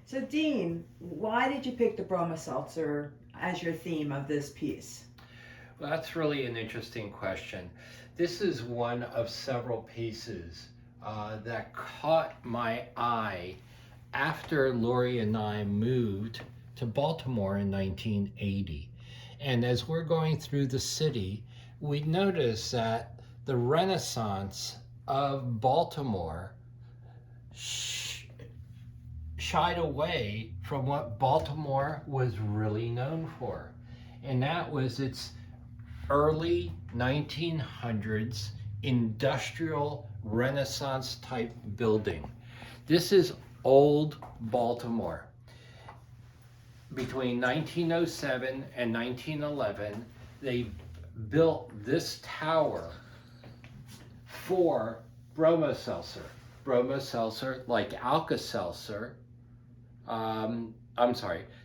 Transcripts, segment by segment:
So Dean, why did you pick the BromoSeltzer as your theme of this piece? Well, that's really an interesting question. This is one of several pieces that caught my eye after Lauri and I moved to Baltimore in 1980. And as we're going through the city, we noticed that the Renaissance of Baltimore shied away from what Baltimore was really known for. And that was its early 1900s industrial Renaissance type building. This is old Baltimore. Between 1907 and 1911, they built this tower for BromoSeltzer. BromoSeltzer, like Alka-Seltzer,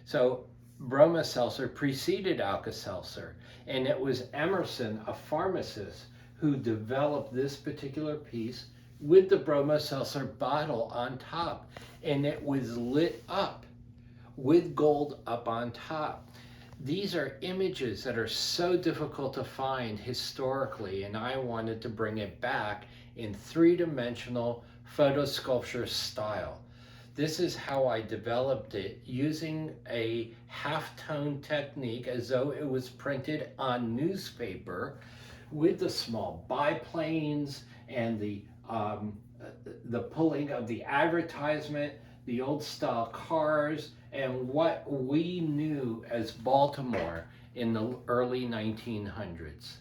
so BromoSeltzer preceded Alka-Seltzer, and it was Emerson, a pharmacist, who developed this particular piece with the BromoSeltzer bottle on top, and it was lit up with gold up on top. These are images that are so difficult to find historically, and I wanted to bring it back in three-dimensional photo sculpture style. This is how I developed it, using a half-tone technique as though it was printed on newspaper, with the small biplanes and the pulling of the advertisement, the old style cars, and what we knew as Baltimore in the early 1900s.